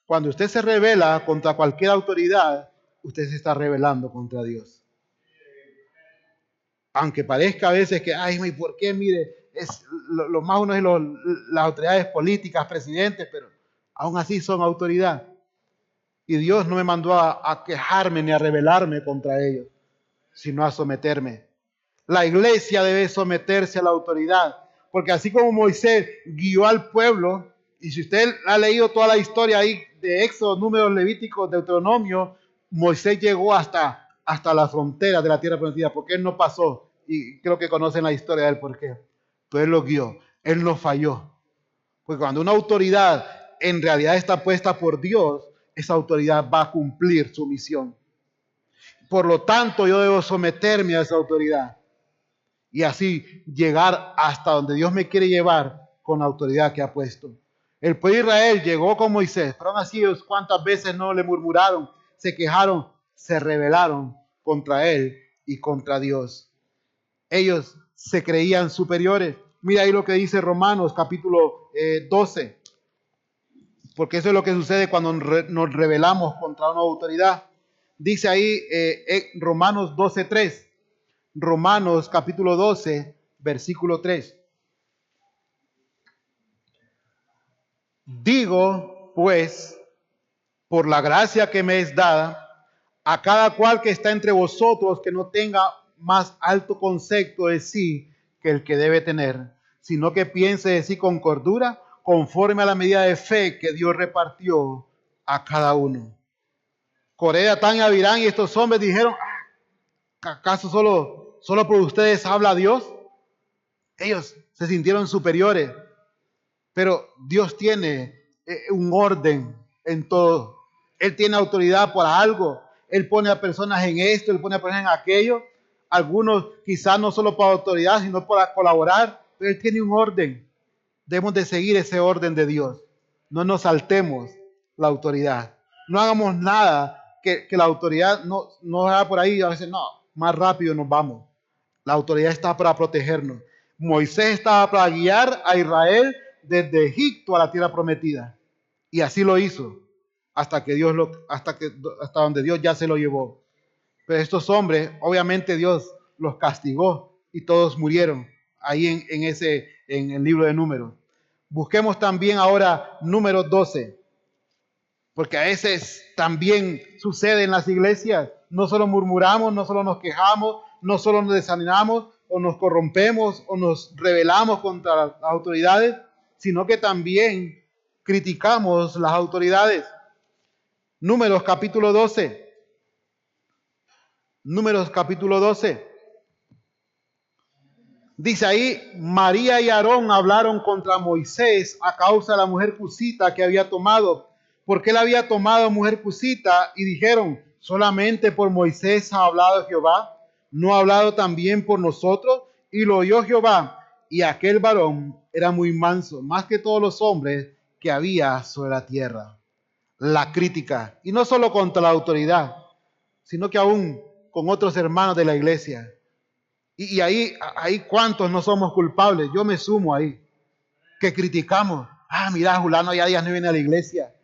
Speaker 3: Cuando usted se rebela contra cualquier autoridad, usted se está rebelando contra Dios. Aunque parezca a veces que, ay, ¿por qué? Mire, lo más uno es las autoridades políticas, presidentes, pero aún así son autoridad. Y Dios no me mandó a quejarme ni a rebelarme contra ellos, sino a someterme. La iglesia debe someterse a la autoridad, porque así como Moisés guió al pueblo, y si usted ha leído toda la historia ahí de Éxodo, Números, Levíticos, Deuteronomio, Moisés llegó hasta la frontera de la tierra prometida, porque él no pasó, y creo que conocen la historia del por qué. Pero él lo guió, él no falló. Porque cuando una autoridad en realidad está puesta por Dios, esa autoridad va a cumplir su misión. Por lo tanto, yo debo someterme a esa autoridad y así llegar hasta donde Dios me quiere llevar con la autoridad que ha puesto. El pueblo de Israel llegó con Moisés, pero aún así ellos cuántas veces no le murmuraron, se quejaron, se rebelaron contra él y contra Dios. Ellos se creían superiores. Mira ahí lo que dice Romanos capítulo 12. Porque eso es lo que sucede cuando nos rebelamos contra una autoridad. Dice ahí Romanos 12:3. Romanos capítulo 12, versículo 3. Digo, pues, por la gracia que me es dada, a cada cual que está entre vosotros que no tenga más alto concepto de sí que el que debe tener, sino que piense de sí con cordura, conforme a la medida de fe que Dios repartió a cada uno. Coré, Datán y Abirán y estos hombres dijeron, ¿acaso solo por ustedes habla Dios? Ellos se sintieron superiores, pero Dios tiene un orden en todo. Él tiene autoridad por algo. Él pone a personas en esto, Él pone a personas en aquello. Algunos quizás no solo por autoridad, sino para colaborar, pero Él tiene un orden. Debemos de seguir ese orden de Dios. No nos saltemos la autoridad. No hagamos nada que la autoridad no haga por ahí. A veces no, más rápido nos vamos. La autoridad está para protegernos. Moisés estaba para guiar a Israel desde Egipto a la tierra prometida. Y así lo hizo. Hasta donde Dios ya se lo llevó. Pero estos hombres, obviamente Dios los castigó y todos murieron ahí en el libro de Números. Busquemos también ahora Números 12, porque a veces también sucede en las iglesias. No solo murmuramos, no solo nos quejamos, no solo nos desanimamos o nos corrompemos o nos rebelamos contra las autoridades, sino que también criticamos las autoridades. Números capítulo 12. Números capítulo 12. Dice ahí, María y Aarón hablaron contra Moisés a causa de la mujer cusita que había tomado. ¿Por qué la había tomado mujer cusita? Y dijeron, solamente por Moisés ha hablado Jehová, ¿no ha hablado también por nosotros? Y lo oyó Jehová, y aquel varón era muy manso, más que todos los hombres que había sobre la tierra. La crítica, y no solo contra la autoridad, sino que aún con otros hermanos de la iglesia. Y ahí cuántos no somos culpables. Yo me sumo ahí, que criticamos. Ah, mira, Julano ya días no viene a la iglesia.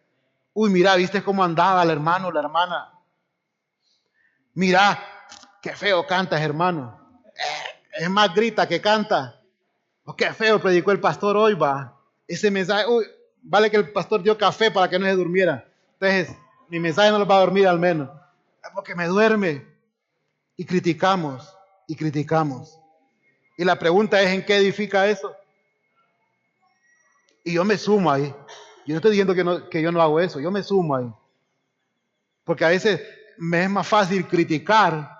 Speaker 3: Uy, mira, ¿viste cómo andaba el hermano, la hermana? Mira, qué feo cantas, hermano. Es más grita que canta. Oh, qué feo predicó el pastor hoy, va. Ese mensaje, uy, vale que el pastor dio café para que no se durmiera. Entonces, mi mensaje no lo va a dormir al menos. Porque me duerme. Y criticamos, y criticamos. Y la pregunta es, ¿en qué edifica eso? Y yo me sumo ahí. Yo no estoy diciendo que yo no hago eso, yo me sumo ahí. Porque a veces me es más fácil criticar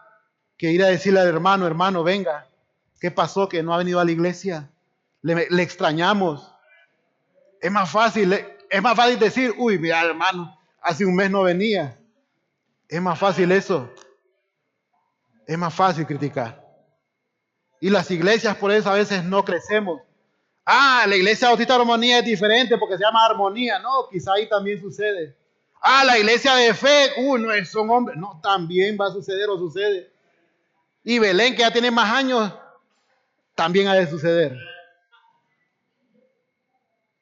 Speaker 3: que ir a decirle al hermano, hermano, venga, ¿qué pasó que no ha venido a la iglesia? Le extrañamos. Es más fácil decir, uy, mira, hermano, hace un mes no venía. Es más fácil eso. Es más fácil criticar. Y las iglesias por eso a veces no crecemos. Ah, la iglesia bautista de armonía es diferente porque se llama armonía. No, quizá ahí también sucede. Ah, la iglesia de fe, no son hombres. No, también va a suceder o sucede. Y Belén, que ya tiene más años, también ha de suceder.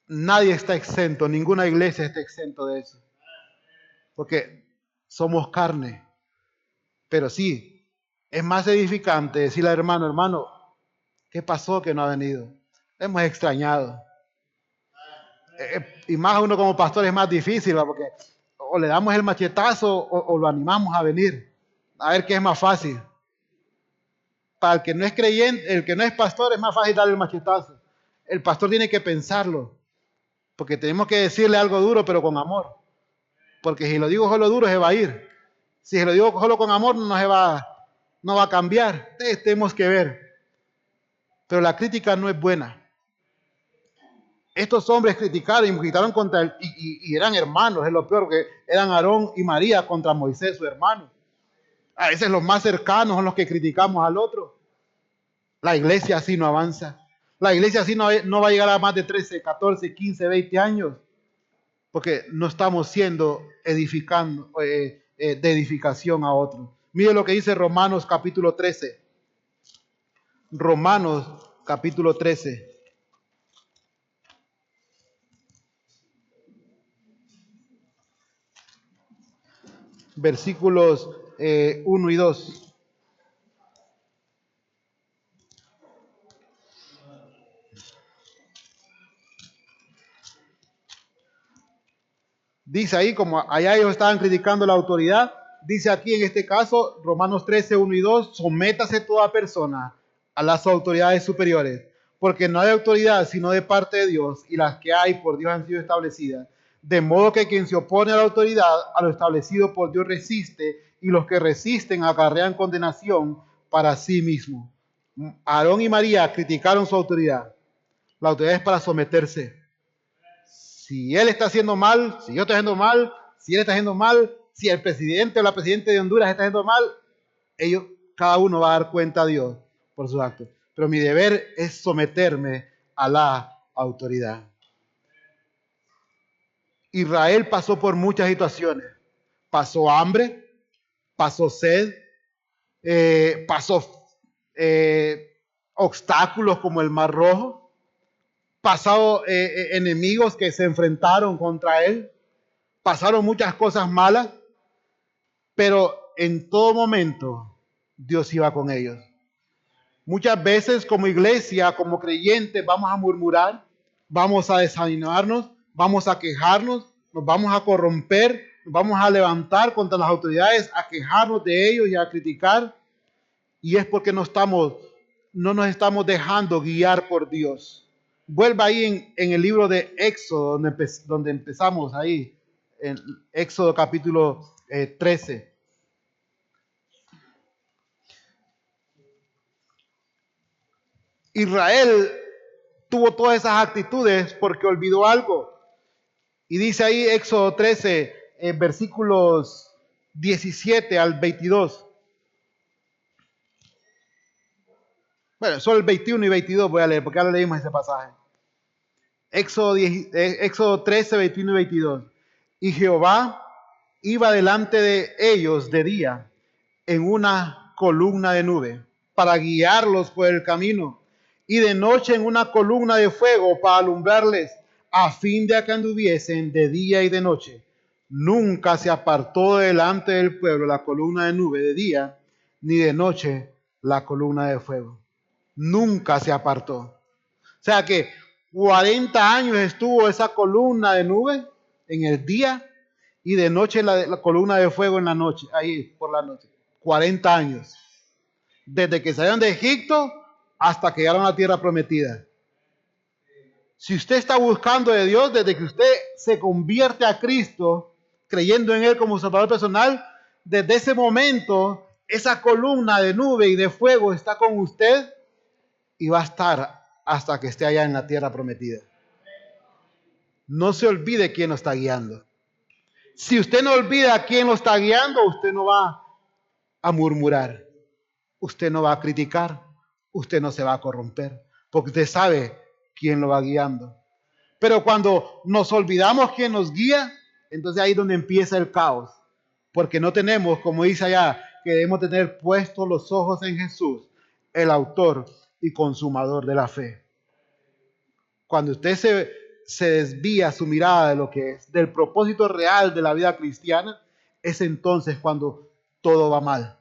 Speaker 3: Nadie está exento, ninguna iglesia está exento de eso. Porque somos carne. Pero sí, es más edificante decirle al hermano, hermano, ¿qué pasó que no ha venido? Hemos extrañado. Y más a uno como pastor es más difícil, ¿va? Porque o le damos el machetazo o lo animamos a venir. A ver qué es más fácil. Para el que no es creyente, el que no es pastor, es más fácil darle el machetazo. El pastor tiene que pensarlo. Porque tenemos que decirle algo duro, pero con amor. Porque si lo digo solo duro, se va a ir. Si se lo digo solo con amor, no va a cambiar. Entonces, tenemos que ver. Pero la crítica no es buena. Estos hombres criticaron y gritaron contra él y eran hermanos, es lo peor, que eran Aarón y María contra Moisés, su hermano. A veces los más cercanos son los que criticamos al otro. La iglesia así no avanza. La iglesia así no va a llegar a más de 13, 14, 15, 20 años, porque no estamos siendo de edificación a otros. Mire lo que dice Romanos capítulo 13. Romanos capítulo 13. Versículos 1 y 2. Dice ahí, como allá ellos estaban criticando la autoridad, dice aquí en este caso, Romanos 13, 1 y 2, sométase toda persona a las autoridades superiores, porque no hay autoridad sino de parte de Dios, y las que hay por Dios han sido establecidas. De modo que quien se opone a la autoridad, a lo establecido por Dios resiste, y los que resisten acarrean condenación para sí mismos. Aarón y María criticaron su autoridad. La autoridad es para someterse. Si él está haciendo mal, si yo estoy haciendo mal, si él está haciendo mal, si el presidente o la presidenta de Honduras está haciendo mal, cada uno va a dar cuenta a Dios por sus actos. Pero mi deber es someterme a la autoridad. Israel pasó por muchas situaciones. Pasó hambre, pasó sed, pasó obstáculos como el Mar Rojo, pasó enemigos que se enfrentaron contra él, pasaron muchas cosas malas, pero en todo momento Dios iba con ellos. Muchas veces como iglesia, como creyentes, vamos a murmurar, vamos a desanimarnos, vamos a quejarnos, nos vamos a corromper, nos vamos a levantar contra las autoridades, a quejarnos de ellos y a criticar. Y es porque no nos estamos dejando guiar por Dios. Vuelva ahí en el libro de Éxodo, donde empezamos ahí, en Éxodo capítulo 13. Israel tuvo todas esas actitudes porque olvidó algo. Y dice ahí Éxodo 13, versículos 17 al 22. Bueno, solo el 21 y 22 voy a leer, porque ahora leímos ese pasaje. Éxodo 13, 21 y 22. Y Jehová iba delante de ellos de día en una columna de nube para guiarlos por el camino, y de noche en una columna de fuego para alumbrarles, a fin de que anduviesen de día y de noche. Nunca se apartó delante del pueblo la columna de nube de día, ni de noche la columna de fuego. Nunca se apartó. O sea que 40 años estuvo esa columna de nube en el día y de noche la columna de fuego en la noche, ahí por la noche. 40 años. Desde que salieron de Egipto hasta que llegaron a la tierra prometida. Si usted está buscando de Dios, desde que usted se convierte a Cristo, creyendo en Él como Salvador personal, desde ese momento, esa columna de nube y de fuego está con usted y va a estar hasta que esté allá en la tierra prometida. No se olvide quién lo está guiando. Si usted no olvida quién lo está guiando, usted no va a murmurar, usted no va a criticar, usted no se va a corromper, porque usted sabe quién lo va guiando. Pero cuando nos olvidamos quién nos guía, entonces ahí es donde empieza el caos, porque no tenemos, como dice allá, que debemos tener puestos los ojos en Jesús, el autor y consumador de la fe. Cuando usted se desvía su mirada de lo que es, del propósito real de la vida cristiana, es entonces cuando todo va mal.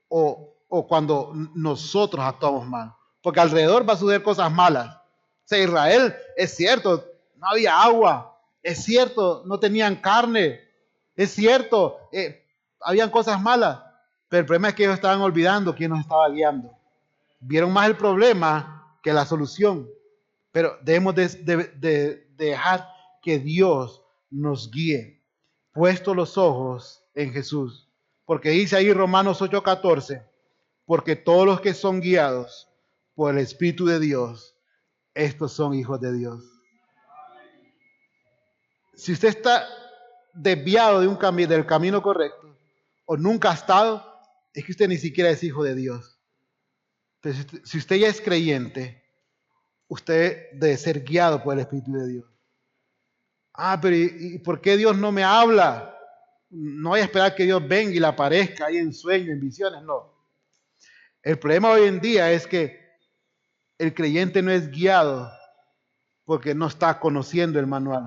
Speaker 3: O cuando nosotros actuamos mal. Porque alrededor va a suceder cosas malas. O sea, Israel, es cierto, no había agua. Es cierto, no tenían carne. Es cierto, habían cosas malas. Pero el problema es que ellos estaban olvidando quién nos estaba guiando. Vieron más el problema que la solución. Pero debemos de dejar que Dios nos guíe. Puesto los ojos en Jesús. Porque dice ahí Romanos 8:14, porque todos los que son guiados por el Espíritu de Dios, estos son hijos de Dios. Si usted está desviado del camino correcto, o nunca ha estado, es que usted ni siquiera es hijo de Dios. Entonces, si usted ya es creyente, usted debe ser guiado por el Espíritu de Dios. Pero ¿y por qué Dios no me habla? No voy a esperar que Dios venga y le aparezca ahí en sueños, en visiones, no. El problema hoy en día es que el creyente no es guiado porque no está conociendo el manual.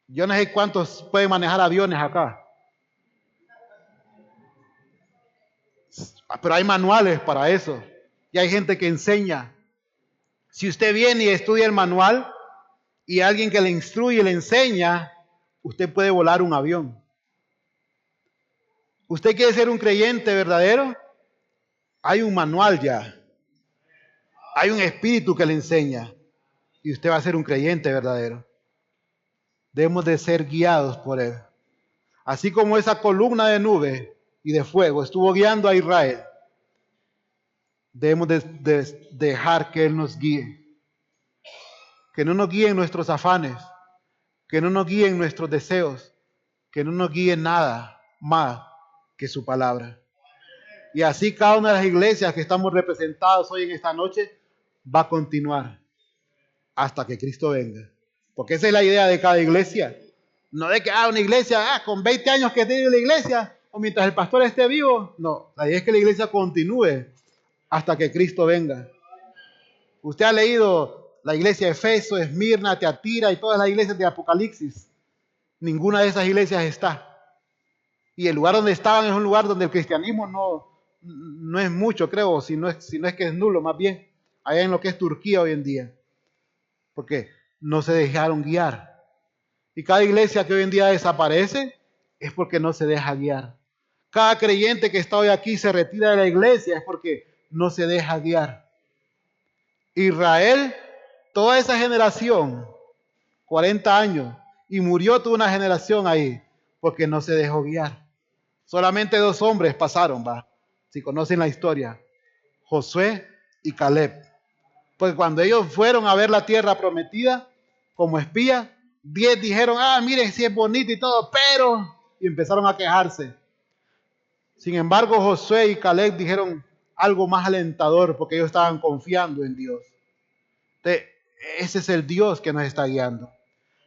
Speaker 3: Yo no sé cuántos pueden manejar aviones acá. Pero hay manuales para eso. Y hay gente que enseña. Si usted viene y estudia el manual y alguien que le instruye, le enseña, usted puede volar un avión. ¿Usted quiere ser un creyente verdadero? Hay un manual ya. Hay un espíritu que le enseña. Y usted va a ser un creyente verdadero. Debemos de ser guiados por Él. Así como esa columna de nube y de fuego estuvo guiando a Israel, debemos de dejar que Él nos guíe. Que no nos guíen nuestros afanes, que no nos guíen nuestros deseos, que no nos guíe nada más que su palabra. Y así cada una de las iglesias que estamos representados hoy en esta noche va a continuar hasta que Cristo venga. Porque esa es la idea de cada iglesia. No de que una iglesia con 20 años que tiene la iglesia o mientras el pastor esté vivo. No, la idea es que la iglesia continúe hasta que Cristo venga. Usted ha leído la iglesia de Efeso, Esmirna, Teatira y todas las iglesias de Apocalipsis. Ninguna de esas iglesias está. Y el lugar donde estaban es un lugar donde el cristianismo no es mucho, creo, si no es que es nulo, más bien, allá en lo que es Turquía hoy en día. Porque no se dejaron guiar. Y cada iglesia que hoy en día desaparece es porque no se deja guiar. Cada creyente que está hoy aquí se retira de la iglesia es porque no se deja guiar. Israel, toda esa generación, 40 años, y murió toda una generación ahí porque no se dejó guiar. Solamente 2 hombres pasaron, si conocen la historia, Josué y Caleb. Pues cuando ellos fueron a ver la tierra prometida como espía, 10 dijeron, miren si es bonito y todo, pero, y empezaron a quejarse. Sin embargo, Josué y Caleb dijeron algo más alentador porque ellos estaban confiando en Dios. Ese es el Dios que nos está guiando.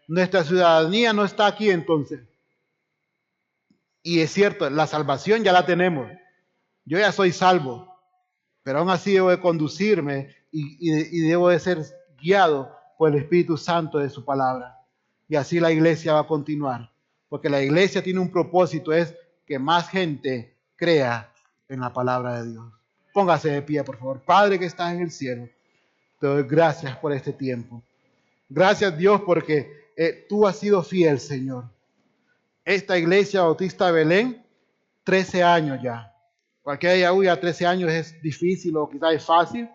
Speaker 3: Nuestra ciudadanía no está aquí entonces. Y es cierto, la salvación ya la tenemos. Yo ya soy salvo, pero aún así debo de conducirme y debo de ser guiado por el Espíritu Santo de su palabra. Y así la iglesia va a continuar, porque la iglesia tiene un propósito, es que más gente crea en la palabra de Dios. Póngase de pie, por favor. Padre que estás en el cielo, te doy gracias por este tiempo. Gracias, Dios, porque tú has sido fiel, Señor. Esta iglesia bautista de Belén, 13 años ya. Cualquiera ya, 13 años es difícil o quizás es fácil,